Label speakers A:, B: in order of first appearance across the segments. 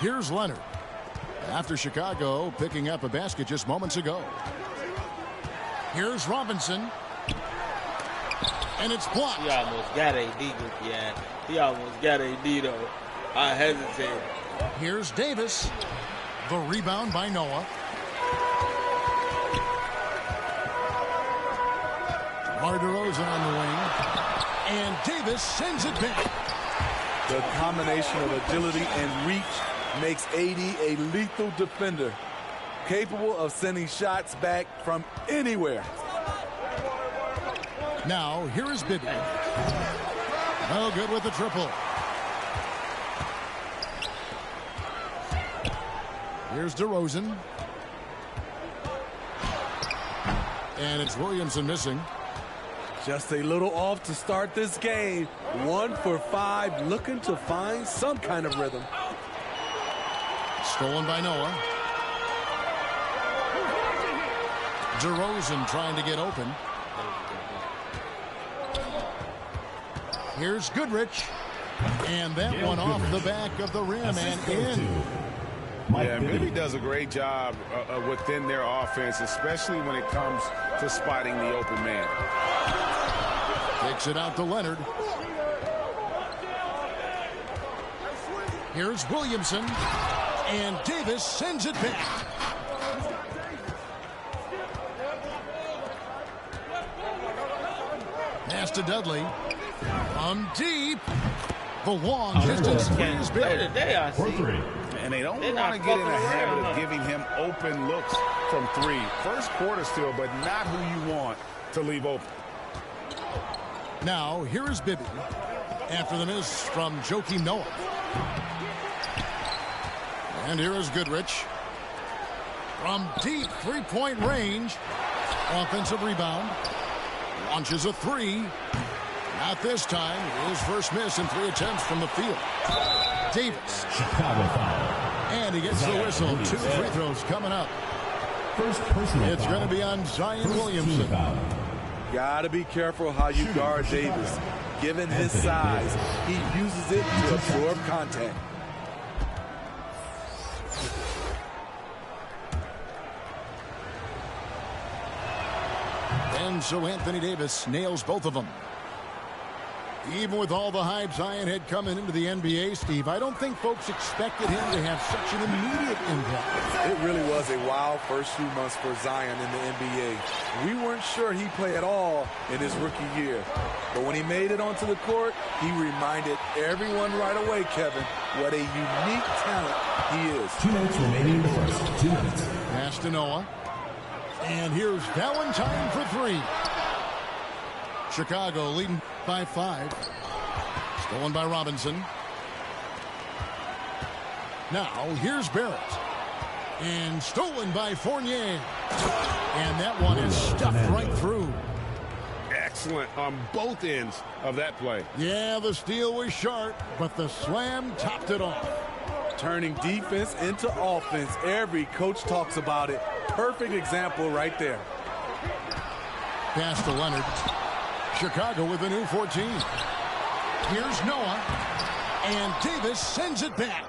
A: Here's Leonard. After Chicago picking up a basket just moments ago. Here's Robinson. And it's blocked.
B: He almost got AD with you. He almost got AD though. I hesitated.
A: Here's Davis. The rebound by Noah. DeMar DeRozan on the wing. And Davis sends it back.
C: The combination of agility and reach makes AD a lethal defender, capable of sending shots back from anywhere.
A: Now, here is Bibby. No good with the triple. Here's DeRozan. And it's Williamson missing.
C: Just a little off to start this game. 1 for 5, looking to find some kind of rhythm.
A: Stolen by Noah. DeRozan trying to get open. Here's Goodrich. And that one off the back of the rim and in.
D: Yeah, Bibby does a great job within their offense, especially when it comes to spotting the open man.
A: Takes it out to Leonard. Here's Williamson. And Davis sends it back. Pass to Dudley. From deep. The long distance is big.
D: And they don't want to get in a habit of giving him open looks from 3. First quarter still, but not who you want to leave open.
A: Now, here is Bibby. After the miss from Joakim Noah. And here is Goodrich. From deep three-point range. Offensive rebound. Launches a 3. Not this time. His first miss in 3 attempts from the field. Davis.
E: Chicago foul.
A: And he gets the whistle. 2 free throws coming up.
E: First personal
A: It's going to be on Zion Williamson.
C: Gotta be careful how you guard Davis. Given his size, he uses it to absorb contact.
A: And so Anthony Davis nails both of them. Even with all the hype Zion had coming into the NBA, Steve, I don't think folks expected him to have such an immediate impact.
C: It really was a wild first few months for Zion in the NBA. We weren't sure he'd play at all in his rookie year. But when he made it onto the court, he reminded everyone right away, Kevin, what a unique talent he is.
E: 2 minutes remaining in the first. 2 minutes.
A: Pass to Noah. And here's Valentine for 3. Chicago leading by 5. Stolen by Robinson. Now here's Barrett. And stolen by Fournier. And that one is stuffed right through.
D: Excellent on both ends of that play.
A: Yeah, the steal was sharp, but the slam topped it off.
C: Turning defense into offense. Every coach talks about it. Perfect example right there.
A: Pass to Leonard. Chicago with a new 14. Here's Noah. And Davis sends it back.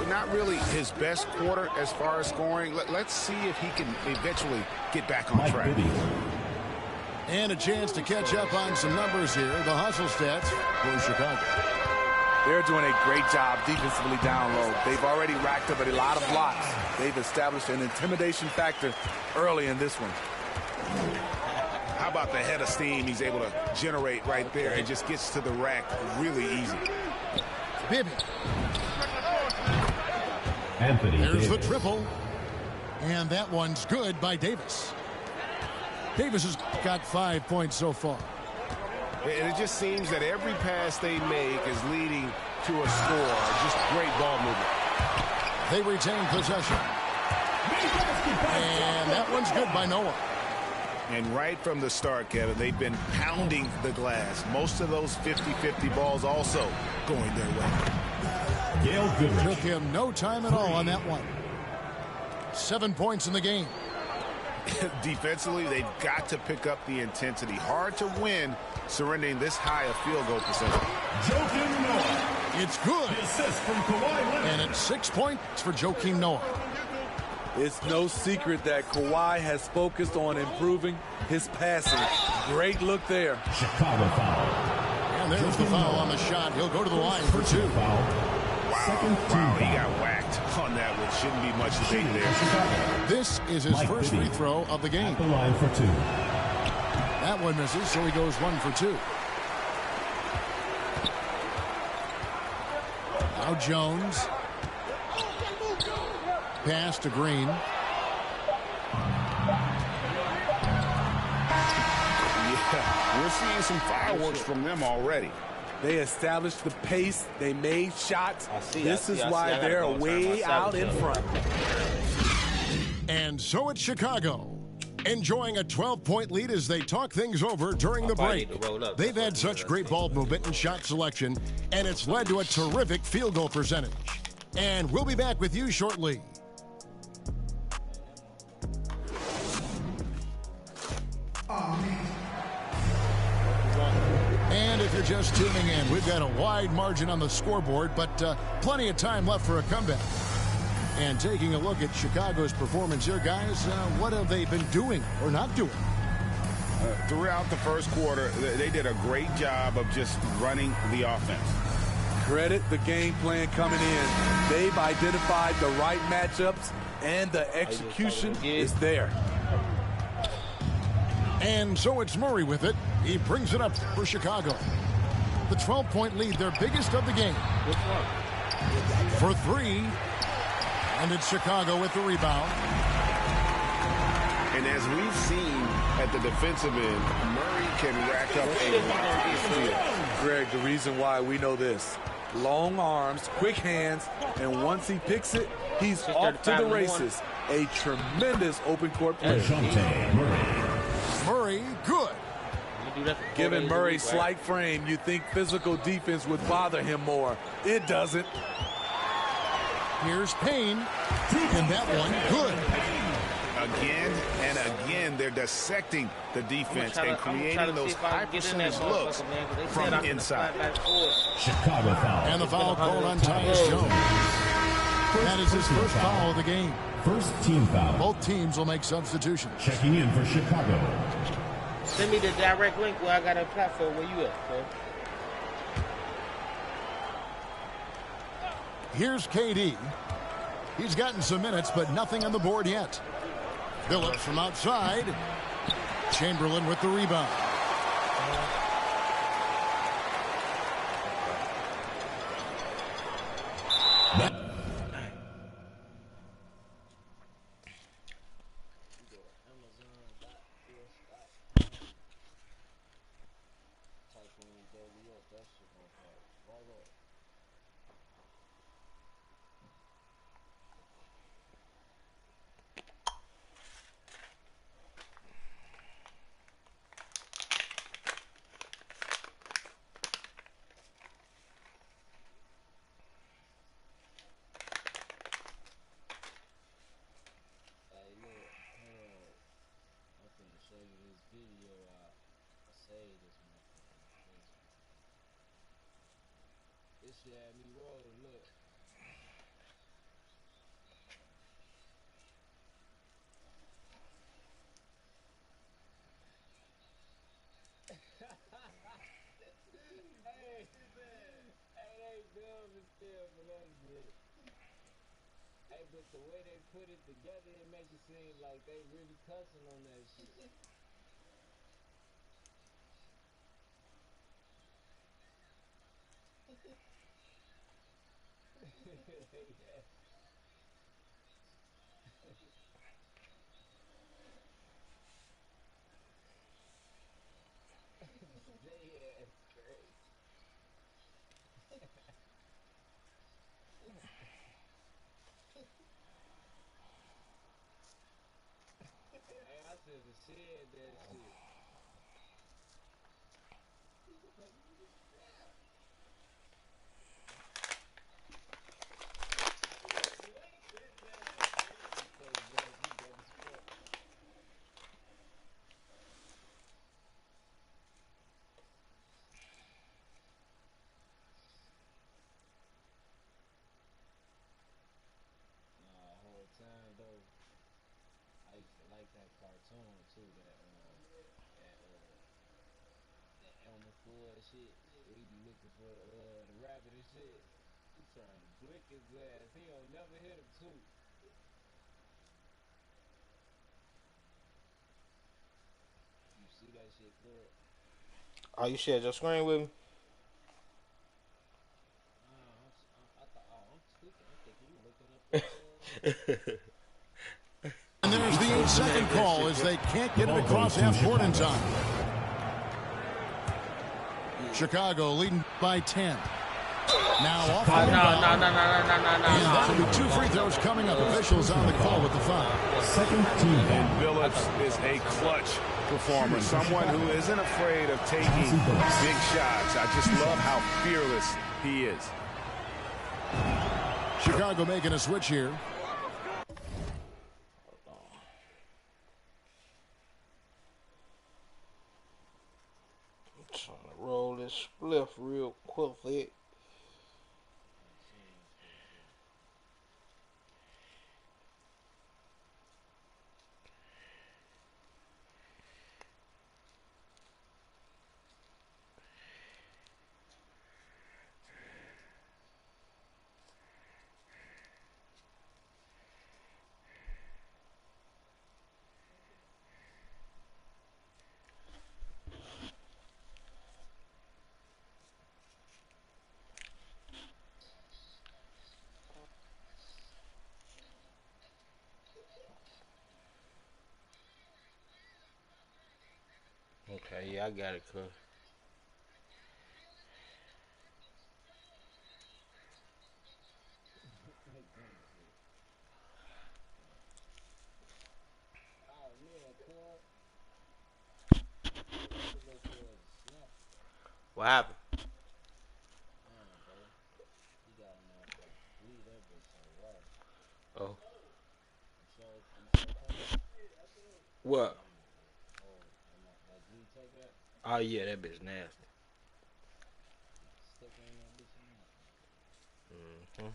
D: Not really his best quarter as far as scoring. Let's see if he can eventually get back on track.
A: And a chance to catch up on some numbers here. The hustle stats for Chicago.
C: They're doing a great job defensively down low. They've already racked up a lot of blocks. They've established an intimidation factor early in this one.
D: How about the head of steam he's able to generate right there? It just gets to the rack really easy.
A: Bibby.
E: Anthony
A: There's
E: Davis.
A: the triple. And that one's good by Davis. Davis has got 5 points so far.
D: And it just seems that every pass they make is leading to a score. Just great ball movement.
A: They retain possession. And that one's good by Noah.
D: And right from the start, Kevin, they've been pounding the glass. Most of those 50-50 balls also going their way.
A: Took him no time at all on that one. 7 points in the game.
D: Defensively, they've got to pick up the intensity. Hard to win surrendering this high a field goal percentage.
A: It's good.
E: The assist from Kawhi Leonard.
A: And it's 6 points for Joakim Noah.
C: It's no secret that Kawhi has focused on improving his passing. Great look there.
E: Chicago foul.
A: And there's the foul on the shot. He'll go to the line for 2.
E: Second team
D: Wow, he
E: foul.
D: got whacked on that one. Shouldn't be much debate there.
A: This is his
E: Mike
A: first
E: Bibby.
A: free throw of the game.
E: At the line for 2.
A: That one misses, so he goes 1 for 2. Now Jones. Pass to Green.
D: Yeah, we're seeing some fireworks from them already.
C: They established the pace. They made shots. This is
B: I
C: why
B: gotta
C: they're
B: go and turn
C: way
B: my
C: out in
B: savage
C: front.
A: And so it's Chicago. Enjoying a 12-point lead as they talk things over during the break. They've had such great ball movement and shot selection, and it's led to a terrific field goal percentage. And we'll be back with you shortly. And if you're just tuning in, we've got a wide margin on the scoreboard, but plenty of time left for a comeback. And taking a look at Chicago's performance here, guys, what have they been doing or not doing?
D: Throughout the first quarter, they did a great job of just running the offense.
C: Credit the game plan coming in. They've identified the right matchups, and the execution is there.
A: And so it's Murray with it. He brings it up for Chicago. The 12-point lead, their biggest of the game. For 3. And it's Chicago with the rebound.
D: And as we've seen at the defensive end, Murray can rack up a lot of steals.
C: Greg, the reason why we know this. Long arms, quick hands, and once he picks it, he's off to the races. A tremendous open court player.
E: Dejounte Murray.
A: Murray, good.
C: Given Murray's slight frame, you'd think physical defense would bother him more. It doesn't.
A: Here's Payne. And that one, good.
D: Again and again, they're dissecting the defense and creating those high percentage looks from inside.
E: Chicago foul.
A: And the foul called on Tyus Jones. That is his first foul of the game.
E: First team foul.
A: Both teams will make substitutions.
E: Checking in for Chicago.
B: Send me the direct link where I got a platform. Where you at, bro?
A: Here's KD. He's gotten some minutes, but nothing on the board yet. Phillips from outside. Chamberlain with the rebound.
F: But the way they put it together, it makes it seem like they really cussing on that shit. Said that shit. though, I used to like that cartoon too. That Elmer Fudd shit. We be looking for the rabbit and shit. He trying to blick his ass. He don't never hit him too. You see that shit, Club?
B: Oh, you shared your screen with me?
F: I thought, I'm tweaking. I'm thinking you looking up the.
A: And there's the 8-second call as they can't get it across half court in time. Chicago leading by 10. Now off the rebound.
B: No.
A: And that'll be 2 free throws coming up. Officials on the call with the foul.
E: Second team foul.
D: Billups is a clutch performer, someone who isn't afraid of taking big shots. I just love how fearless he is.
A: Chicago making a switch here.
B: I'm trying to roll this spliff real quickly. Okay, yeah, I got it, cuz.
F: Oh yeah, Club. Look good. Snap.
B: What happened?
F: Bro. He got a motherfucker. Leave that bitch so raw.
B: Oh.
F: You sure coming?
B: What?
F: Oh, like we take that?
B: Oh, yeah, that bitch nasty.
F: Stick in that bitch in there.
B: Mm-hmm.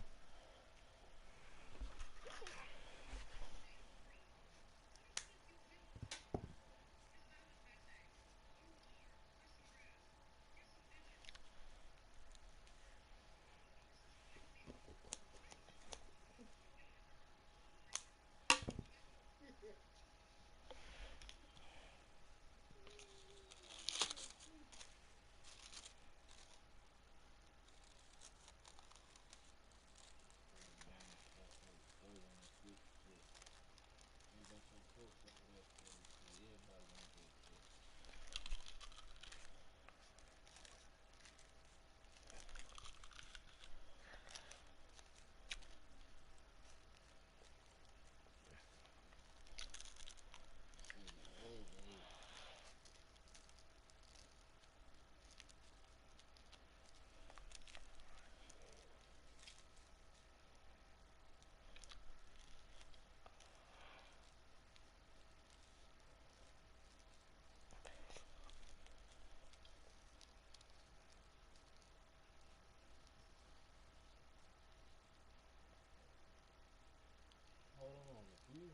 F: Hold on. You.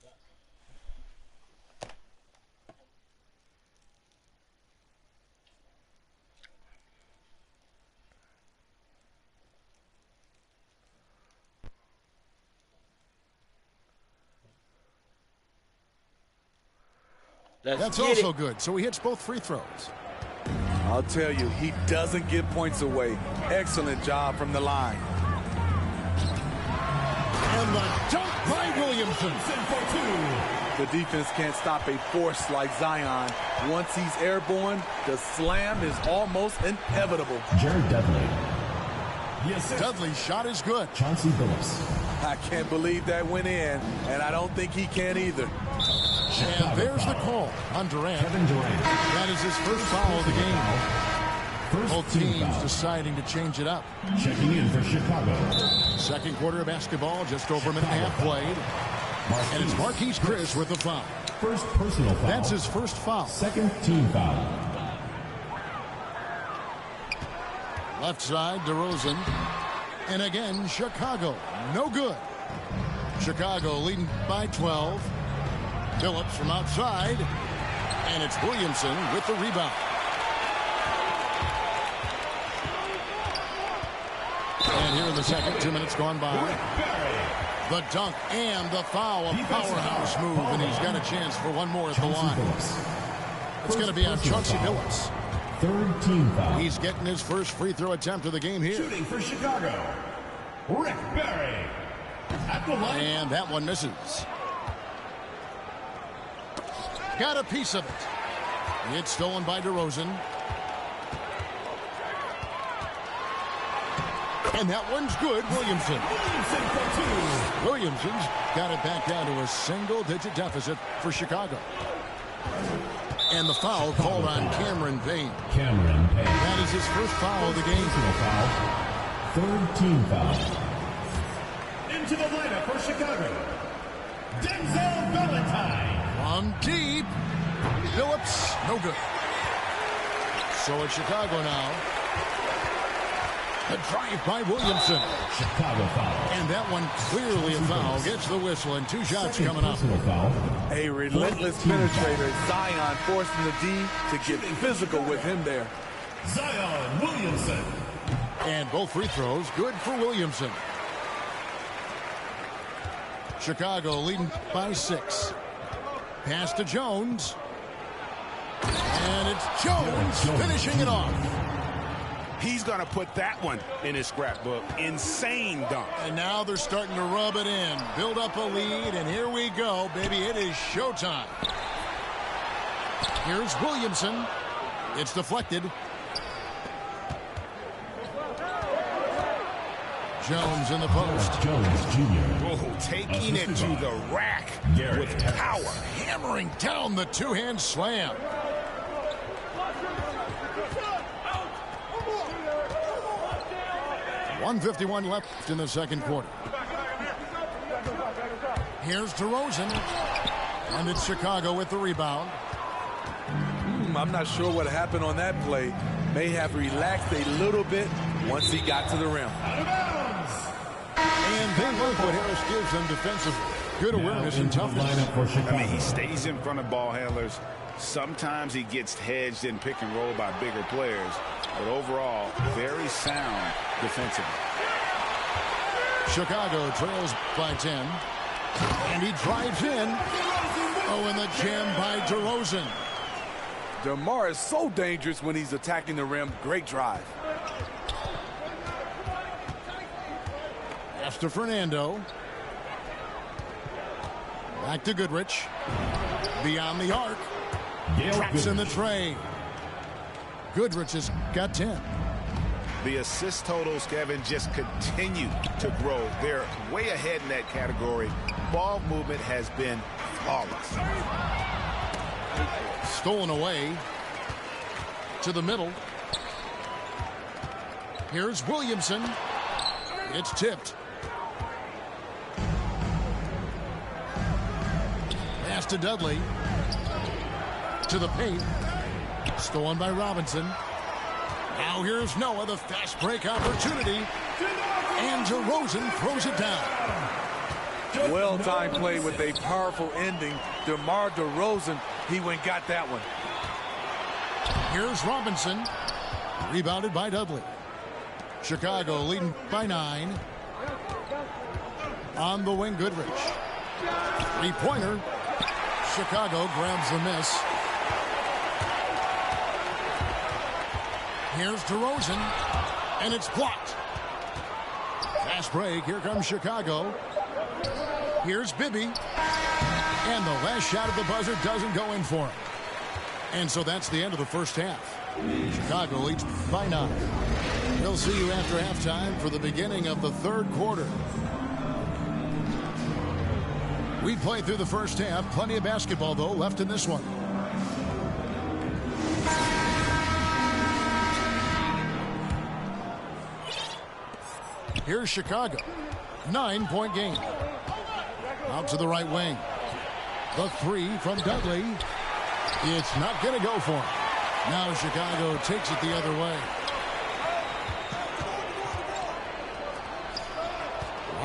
F: Got some.
A: That's also good. So he hits both free throws.
C: I'll tell you, he doesn't give points away. Excellent job from the line.
A: And the dunk by Williamson.
C: The defense can't stop a force like Zion. Once he's airborne, the slam is almost inevitable.
E: Jared Dudley. Yes, sir.
A: Dudley's shot is good.
E: Chauncey Billups.
C: I can't believe that went in, and I don't think he can either.
A: And there's the call on Durant.
E: Kevin Durant.
A: That is his first foul of the game.
E: First
A: Both
E: team
A: teams
E: foul.
A: deciding to change it up.
E: Checking in for Chicago.
A: Second quarter of basketball, just over a minute and a half played. And it's Marquise Chris with the foul.
E: First personal foul.
A: That's his first foul.
E: Second team foul.
A: Left side, DeRozan. And again, Chicago. No good. Chicago leading by 12. Phillips from outside. And it's Williamson with the rebound. And here in the second, 2 minutes gone by. The dunk and the foul, a powerhouse move, and he's got a chance for one more at the line. It's going to be on Chauncey Phillips.
E: Third team foul.
A: He's getting his first free throw attempt of the game here.
E: Shooting for Chicago, Rick Barry. At the line.
A: And that one misses. Got a piece of it. It's stolen by DeRozan. And that one's good, Williamson. Williamson's got it back down to a single-digit deficit for Chicago. And the foul called on Cameron Payne.
E: Cameron Payne.
A: That is his first foul of the game.
E: Foul. Third team foul. Into the lineup for Chicago, Denzel Valentine.
A: From deep. Phillips, no good. So it's Chicago now. The drive by Williamson.
E: Chicago foul.
A: And that one clearly a foul. Gets the whistle and 2 shots coming up.
E: Foul.
C: A relentless penetrator. Zion forcing the D to get physical with him there.
E: Zion Williamson.
A: And both free throws good for Williamson. Chicago leading by 6. Pass to Jones. And it's Jones finishing it off.
D: He's going to put that one in his scrapbook. Insane dunk.
A: And now they're starting to rub it in. Build up a lead, and here we go, baby. It is showtime. Here's Williamson. It's deflected. Jones in the post.
E: Jones Jr.
D: Oh, taking it to the rack with power.
A: Hammering down the two-hand slam. .151 left in the second quarter. Here's DeRozan. And it's Chicago with the rebound.
C: I'm not sure what happened on that play. May have relaxed a little bit once he got to the rim.
A: And they like what Harris gives them defensively. Good awareness and toughness.
D: I mean, he stays in front of ball handlers. Sometimes he gets hedged in pick and roll by bigger players. But overall, very sound defensively.
A: Chicago trails by 10. And he drives in. Oh, and the jam by DeRozan.
C: DeMar is so dangerous when he's attacking the rim. Great drive.
A: Pass to Fernando. Back to Goodrich. Beyond the arc. Traps in the tray. Goodrich has got 10.
D: The assist totals, Kevin, just continue to grow. They're way ahead in that category. Ball movement has been flawless.
A: Stolen away to the middle. Here's Williamson. It's tipped. Pass to Dudley. To the paint. Stolen by Robinson. Now here's Noah, the fast break opportunity. And DeRozan throws it down.
C: Well-timed play with a powerful ending. DeMar DeRozan, he went and got that one.
A: Here's Robinson. Rebounded by Dudley. Chicago leading by 9. On the wing, Goodrich. Three-pointer. Chicago grabs the miss. Here's DeRozan, and it's blocked. Fast break. Here comes Chicago. Here's Bibby. And the last shot of the buzzer doesn't go in for him. And so that's the end of the first half. Chicago leads by 9. We'll see you after halftime for the beginning of the third quarter. We played through the first half. Plenty of basketball, though, left in this one. Here's Chicago. 9-point game. Out to the right wing. The three from Dudley. It's not going to go for him. Now Chicago takes it the other way.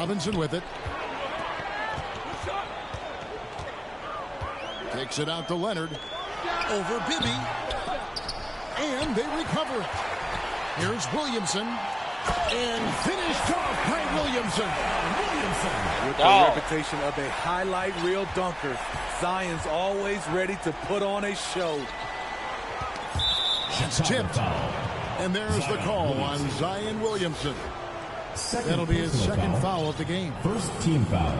A: Robinson with it. Takes it out to Leonard. Over Bibby. And they recover it. Here's Williamson. And finished off by Williamson.
C: With the reputation of a highlight reel dunker, Zion's always ready to put on a show.
A: It's tipped. And there's the call on Zion Williamson. That'll be his second foul of the game.
E: First team foul.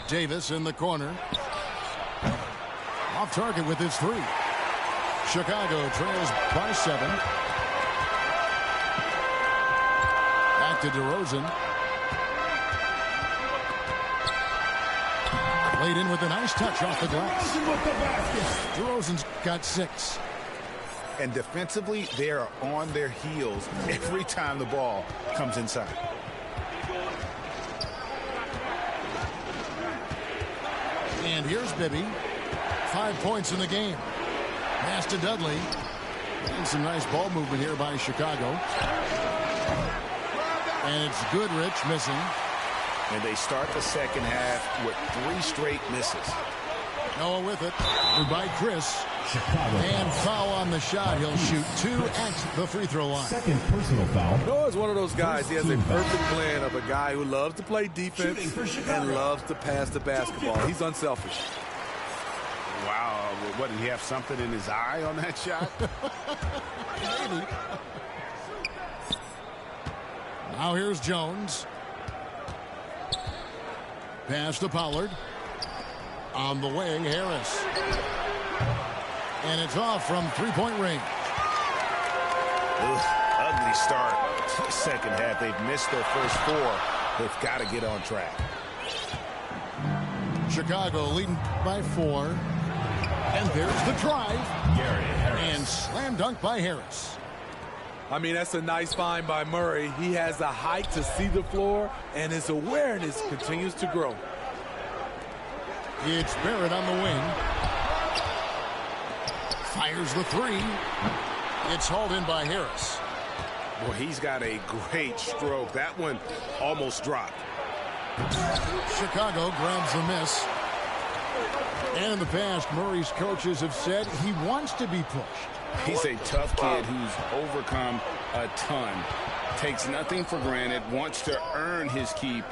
A: Davis in the corner. Off target with his three. Chicago trails by 7. Back to DeRozan. Laid in with a nice touch off the glass. DeRozan's got 6.
D: And defensively, they are on their heels every time the ball comes inside.
A: And here's Bibby. 5 points in the game. Pass to Dudley. And some nice ball movement here by Chicago. And it's Goodrich missing.
D: And they start the second half with 3 straight misses.
A: Noah with it. By Chris.
E: Chicago.
A: And foul on the shot. He'll shoot 2 at the free throw line.
E: Second personal foul.
C: Noah's one of those guys. He has a perfect blend of a guy who loves to play defense and loves to pass the basketball. He's unselfish.
D: Wow. What, did he have something in his eye on that shot?
A: Maybe. Now here's Jones. Pass to Pollard. On the wing, Harris. And it's off from three-point range.
D: Ugly start to the second half. They've missed their first 4. They've got to get on track.
A: Chicago leading by 4. And there's the drive. And slam dunk by Harris.
C: I mean, that's a nice find by Murray. He has the height to see the floor, and his awareness continues to grow.
A: It's Barrett on the wing. Fires the 3. It's hauled in by Harris.
D: Well, he's got a great stroke. That one almost dropped.
A: Chicago grabs the miss. And in the past, Murray's coaches have said he wants to be pushed.
D: He's a tough kid who's overcome a ton. Takes nothing for granted, wants to earn his keep.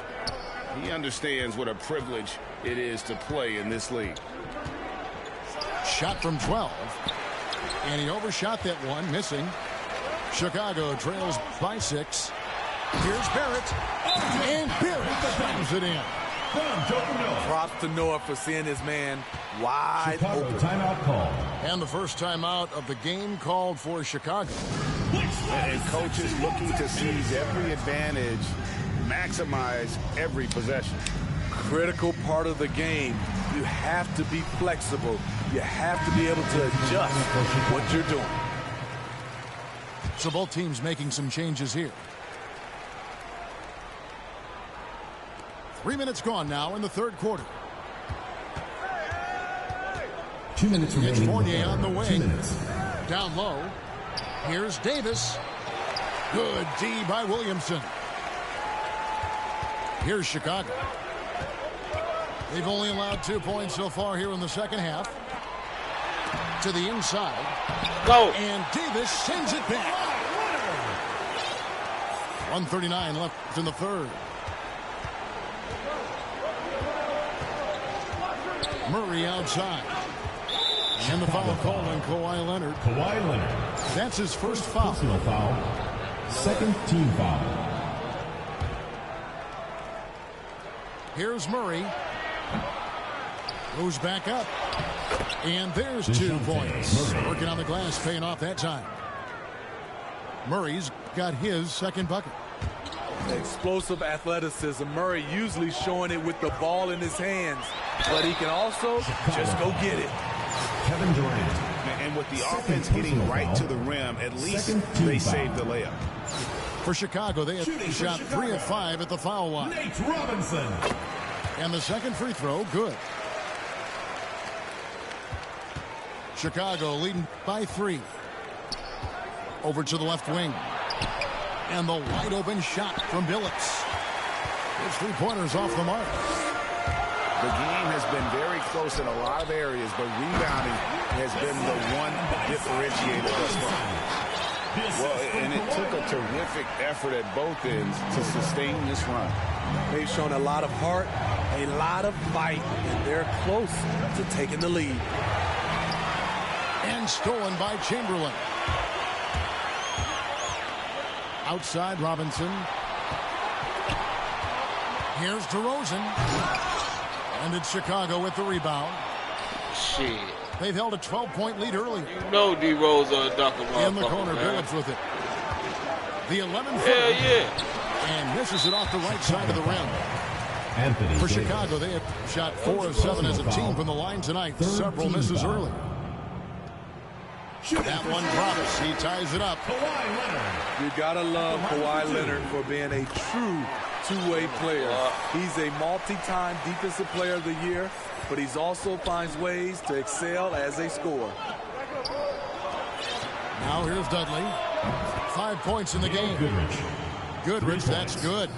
D: He understands what a privilege it is to play in this league.
A: Shot from 12. And he overshot that one, missing. Chicago trails by 6. Here's Barrett. And Barrett slams it in.
C: Props to Noah for seeing his man wide
E: Chicago
C: open.
E: Timeout call.
A: And the first timeout of the game called for Chicago.
D: And coaches looking to seize every advantage, maximize every possession.
C: Critical part of the game. You have to be flexible. You have to be able to adjust what you're doing.
A: So both teams making some changes here. 3 minutes gone now in the third quarter.
E: 2 minutes remaining.
A: It's Fournier on the
E: 2
A: wing.
E: minutes.
A: Down low. Here's Davis. Good D by Williamson. Here's Chicago. They've only allowed 2 points so far here in the second half. To the inside.
B: Go.
A: And Davis sends it back. 1:39 left in the third. Murray outside. And the foul called on Kawhi Leonard.
E: Kawhi Leonard.
A: That's his first foul.
E: Personal foul. Second team foul.
A: Here's Murray. Goes back up. And there's 2 points. Working on the glass, paying off that time. Murray's got his second bucket.
C: Explosive athleticism. Murray usually showing it with the ball in his hands. But he can also just go get it.
E: Kevin Durant.
D: And with the offense getting right to the rim, at least they saved the layup.
A: For Chicago, they have shot 3 of 5 at the foul line.
E: Nate Robinson.
A: And the second free throw, good. Chicago leading by 3. Over to the left wing. And the wide open shot from Billups. His three-pointers off the mark.
D: The game has been very close in a lot of areas, but rebounding has been the one differentiator thus far. Well, and it took a terrific effort at both ends to sustain this run.
C: They've shown a lot of heart, a lot of fight, and they're close to taking the lead.
A: And stolen by Chamberlain. Outside Robinson. Here's DeRozan. And it's Chicago with the rebound.
B: Shit.
A: They've held a 12-point lead early.
B: You know D-Rose on a dunker,
A: in the corner, Billups with it. The 11th.
B: Hell yeah.
A: And misses it off the right side of the rim.
E: Anthony
A: For
E: Davis.
A: Chicago, they have shot 4 of 7 as a team from the line tonight. Several misses early. That one drops. He ties it up.
E: Kawhi Leonard.
C: You gotta love Kawhi Leonard for being a true two-way player. He's a multi-time defensive player of the year, but he also finds ways to excel as a scorer.
A: Now here's Dudley. 5 points in the game. Goodrich, that's good.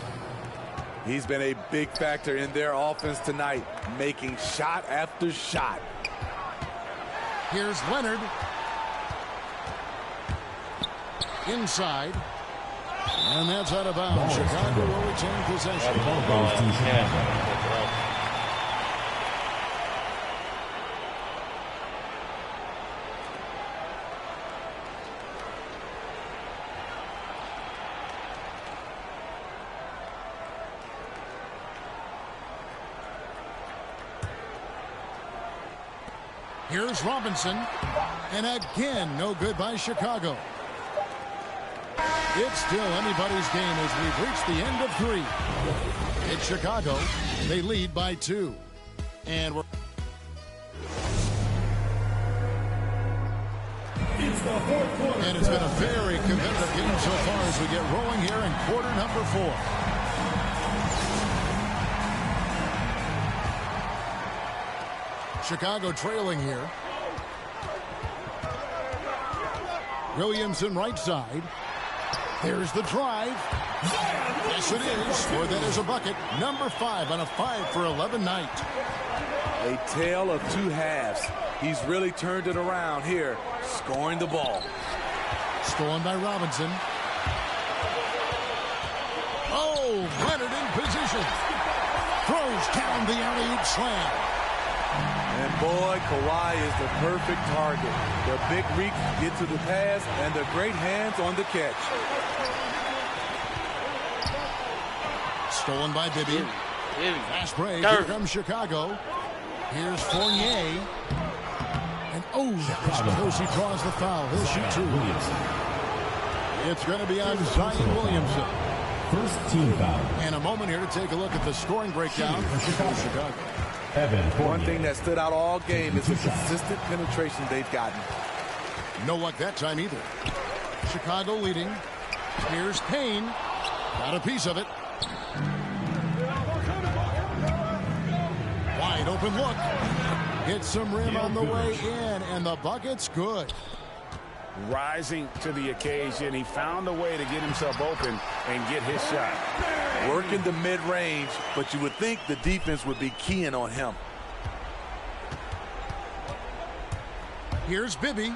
C: He's been a big factor in their offense tonight, making shot after shot.
A: Here's Leonard. Inside. And that's out of bounds. Chicago will retain possession. Here's Robinson. And again, no good by Chicago. It's still anybody's game as we've reached the end of 3. It's Chicago. They lead by 2. And we're...
E: It's the fourth quarter.
A: And it's been a very competitive game so far as we get rolling here in quarter number 4. Chicago trailing here. Williamson right side. Here's the drive. Yes, it is. Or that is a bucket. Number 5 on a 5-for-11 night.
C: A tale of two halves. He's really turned it around here, scoring the ball.
A: Stolen by Robinson. Oh, Leonard in position. Throws down the alley-oop slam.
C: And boy, Kawhi is the perfect target. The big reach get to the pass and the great hands on the catch.
A: Stolen by Bibby. Fast break. Here comes Chicago. Here's Fournier. And oh, that was close. He draws the foul. He'll shoot 2. It's going to be on Zion Williamson.
E: First team foul.
A: And a moment here to take a look at the scoring breakdown for Chicago.
C: One thing that stood out all game is the consistent penetration they've gotten.
A: No luck that time either. Chicago leading. Here's Payne. Got a piece of it. Wide open look. Hits some rim on the way in, and the bucket's good.
D: Rising to the occasion, he found a way to get himself open and get his shot.
C: Working the mid-range, but you would think the defense would be keying on him.
A: Here's Bibby.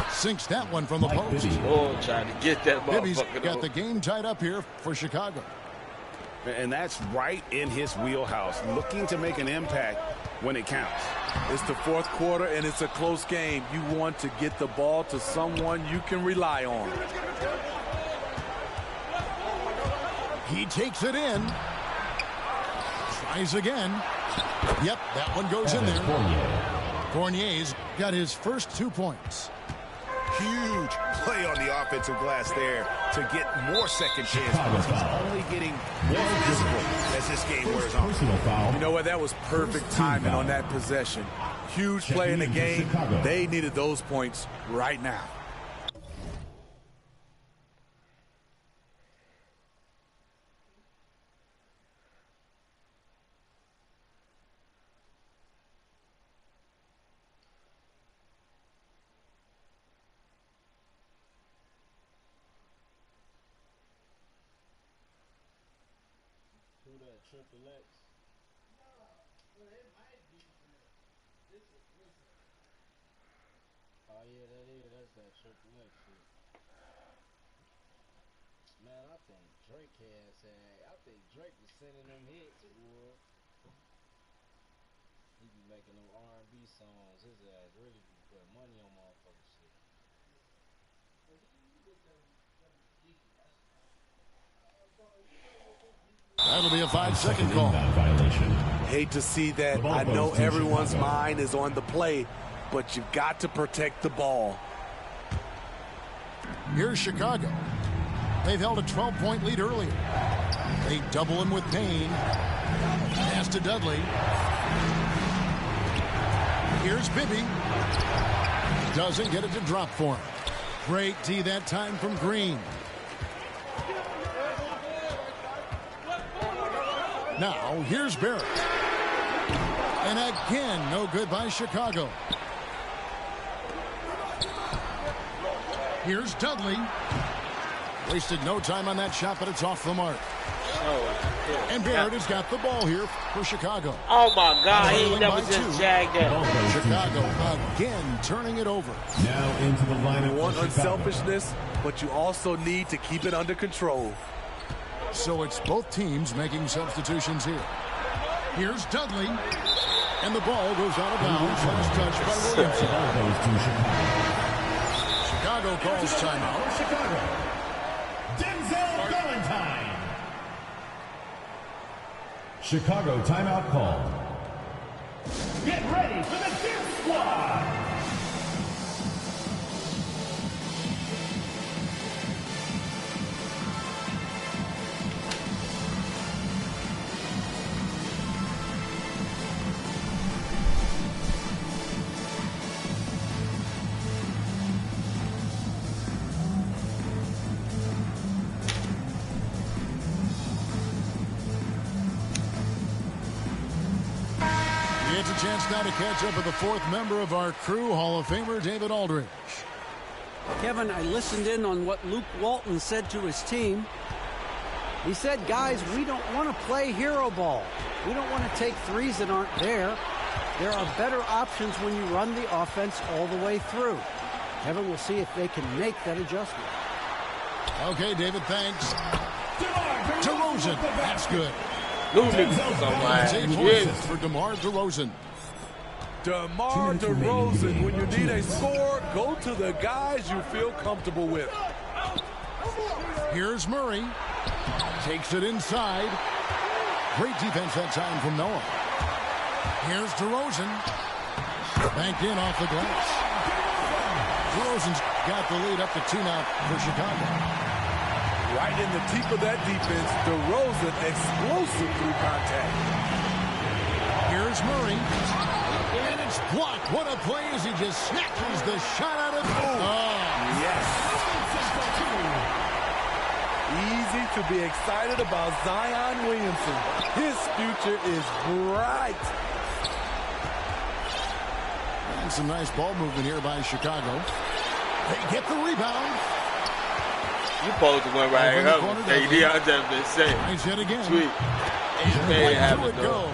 A: Sinks that one from the post.
B: Oh, trying to get that
A: Bibby's
B: motherfucker.
A: got the game tied up here for Chicago.
D: And that's right in his wheelhouse, looking to make an impact when it counts.
C: It's the fourth quarter, and it's a close game. You want to get the ball to someone you can rely on.
A: He takes it in. Tries again. Yep, that one goes in there. Fournier's got his first 2 points.
D: Huge play on the offensive glass there to get more second chance points. He's only getting more physical as this game wears on.
C: You know what? That was perfect timing on that possession. Huge play in the game. They needed those points right now.
F: Triple X. Oh yeah, that is. That's that Triple X shit. Man, I think Drake has had. I think Drake was sending them hits, boy. He be making them R&B songs. His ass really be putting money on motherfuckers shit.
A: That'll be a 5-second call.
C: Hate to see that. I know everyone's mind is on the play, but you've got to protect the ball.
A: Here's Chicago. They've held a 12-point lead earlier. They double him with Payne. Pass to Dudley. Here's Bibby. Doesn't get it to drop for him. Great D that time from Green. Now, here's Barrett. And again, no good by Chicago. Here's Dudley. Wasted no time on that shot, but it's off the mark.
B: Oh,
A: and Barrett has got the ball here for Chicago.
B: Oh, my God. He never just jagged that.
A: Chicago again turning it over.
E: Now into the lineup.
C: You want unselfishness, but you also need to keep it under control.
A: So it's both teams making substitutions here. Here's Dudley. And the ball goes out of bounds. Last touch by Williamson. Chicago calls timeout.
E: Chicago. Denzel Valentine. Chicago timeout call. Get ready for the Death Squad.
A: It's a chance now to catch up with the fourth member of our crew, Hall of Famer David Aldridge.
G: Kevin, I listened in on what Luke Walton said to his team. He said, guys, we don't want to play hero ball. We don't want to take threes that aren't there. There are better options when you run the offense all the way through. Kevin, we'll see if they can make that adjustment.
A: Okay, David, thanks. DeRozan, that's good. That's 8 points for DeMar DeRozan.
C: DeMar DeRozan, when you need a score, go to the guys you feel comfortable with.
A: Here's Murray. Takes it inside. Great defense that time from Noah. Here's DeRozan. Banked in off the glass. DeRozan's got the lead up to 2 now for Chicago.
C: Right in the teeth of that defense, DeRozan explosive through contact.
A: Here's Murray. And it's blocked. What a play as he just snatches the shot out of it. Oh,
C: yes. Easy to be excited about Zion Williamson. His future is bright.
A: And some nice ball movement here by Chicago. They get the rebound.
B: You supposed to win right here. KD, I just been saying.
A: Nice hit again.
B: Sweet. He's made it happen, though.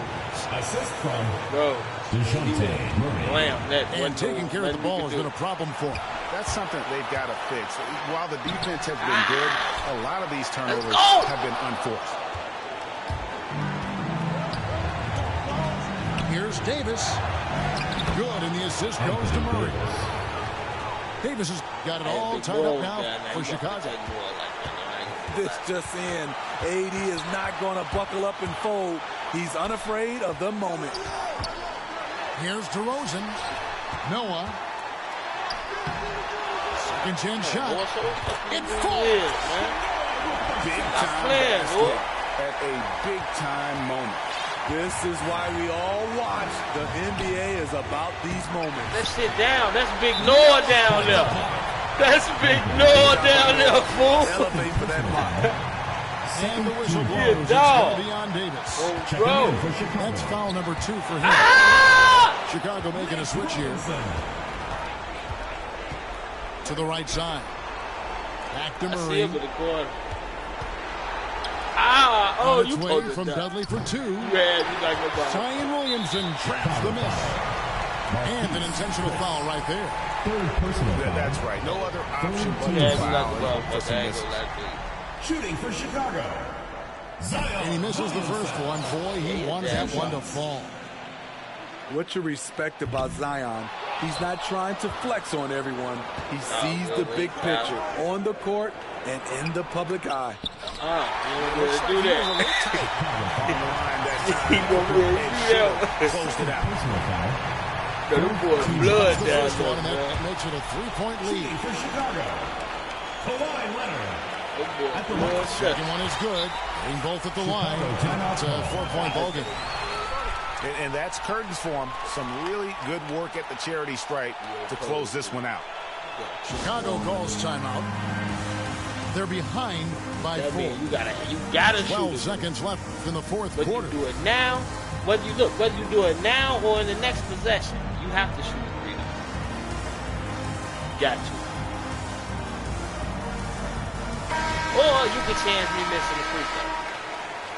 E: Assist from
B: Bro.
E: Dejounte Murray.
A: And taking care of the ball has been a problem for him.
D: That's something they've got to fix. While the defense has been good, a lot of these turnovers have been unforced.
A: Here's Davis. Good, and the assist goes to Murray. Davis has got it all tied up now for Chicago.
C: This just in. AD is not going to buckle up and fold. He's unafraid of the moment.
A: Here's DeRozan. Noah. Second chance shot. It falls.
D: Big time basket at a big time moment.
C: This is why we all watch. The NBA is about these moments.
B: That shit down. That's Big Noah down there. That's Big Noah down there, fool.
C: Elevate for that block.
A: And the whistle blows. It's going to be on Davis.
B: Bro.
A: That's foul number 2 for him. Chicago making a switch here. To the right side. Back to
B: I see
A: Murray.
B: him in the corner. Ow! Oh,
A: On
B: you
A: its way
B: supposed to
A: from
B: die.
A: Dudley for 2.
B: Yeah, you like nobody.
A: Zion Williamson traps the miss. And an intentional foul right there.
E: Third personal foul.
D: That's right. No other option but
B: Yeah,
D: to
B: you like
D: foul.
B: the ball.
D: and hope for some
B: I ain't
D: misses.
B: gonna lie to you.
E: Shooting for Chicago. Zion.
A: And he misses the first one. Boy, he wanted that one to fall.
C: What you respect about Zion, he's not trying to flex on everyone. He sees the big picture on the court and in the public eye.
B: You gonna do that.
D: On the line that
B: He
D: time.
B: gonna do that.
D: Closed it out.
E: Personal foul.
B: Them boys blood
A: The
B: down
A: first one, and
B: there,
A: that
B: man.
A: makes it a 3-point lead.
E: Shooting for Chicago. Kawhi Leonard.
B: Them boys
E: At the
B: blood
E: line.
B: shut.
A: Second one is good. Hitting both at the line. It's a 4-point bogey.
D: And that's curtains for him. Some really good work at the charity stripe to close this one out.
A: Chicago calls timeout. They're behind by
B: That
A: 4.
B: means you gotta shoot
A: 12
B: it.
A: seconds left in the fourth
B: Whether
A: quarter.
B: you do it now, whether you do it now or in the next possession, you have to shoot a three. Got to. Or you can chance me missing the free throw.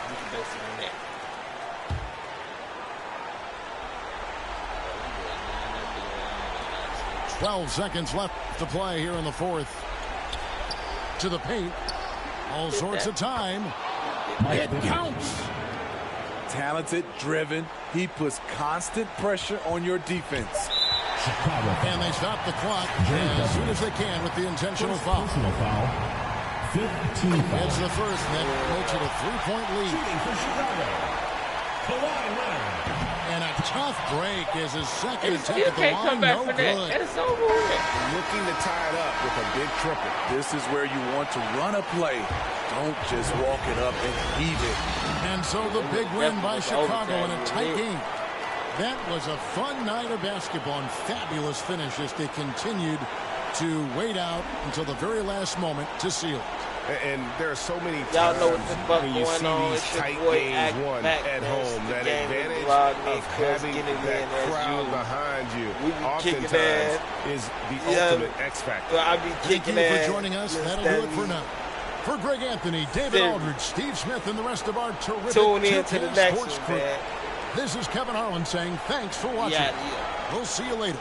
B: You can base it on that.
A: 12 seconds left to play here in the fourth. To the paint. All sorts of time. It counts.
C: Talented, driven, he puts constant pressure on your defense.
E: Chicago.
A: And they stop the clock as soon as they can with the intentional foul.
E: Personal foul. 15
A: It's
E: fouls.
A: the first, and that makes it a 3-point lead.
E: Shooting for Chicago. Kawhi Leonard.
A: And a tough break is his second
B: And
A: attempt
B: still
A: at the
B: can't
A: line.
B: come back
A: No
B: for that.
A: good.
B: And it's over with.
D: Looking to tie it up with a big triple.
C: This is where you want to run a play. Don't just walk it up and heave it.
A: And so the big win by Chicago in a tight
B: Yeah.
A: game. That was a fun night of basketball and fabulous finish as they continued to wait out until the very last moment to seal it.
D: And there are so many
B: Y'all
D: times
B: know what the fuck
D: when you
B: going
D: see
B: on.
D: these
B: It's your
D: tight
B: boy
D: games
B: Act
D: won
B: Back,
D: at
B: man.
D: home.
B: It's
D: That
B: the game with
D: advantage
B: Blog
D: of
B: Nick Cuz
D: having
B: getting in
D: that
B: as
D: crowd
B: you.
D: behind you
B: We be kicking
D: oftentimes
B: ass.
D: is the
B: Yeah.
D: ultimate X factor.
B: I be
A: Thank
B: kicking
A: you
B: ass.
A: for joining us.
B: Yes,
A: That'll do it for
B: that
A: now. For Greg Anthony, David
B: Steve.
A: Aldridge, Steve Smith, and the rest of our terrific
B: Tune in to
A: 2K
B: the next
A: Sports
B: one,
A: crew.
B: man.
A: This is Kevin Harlan saying thanks for watching.
B: Yeah.
A: We'll see you later.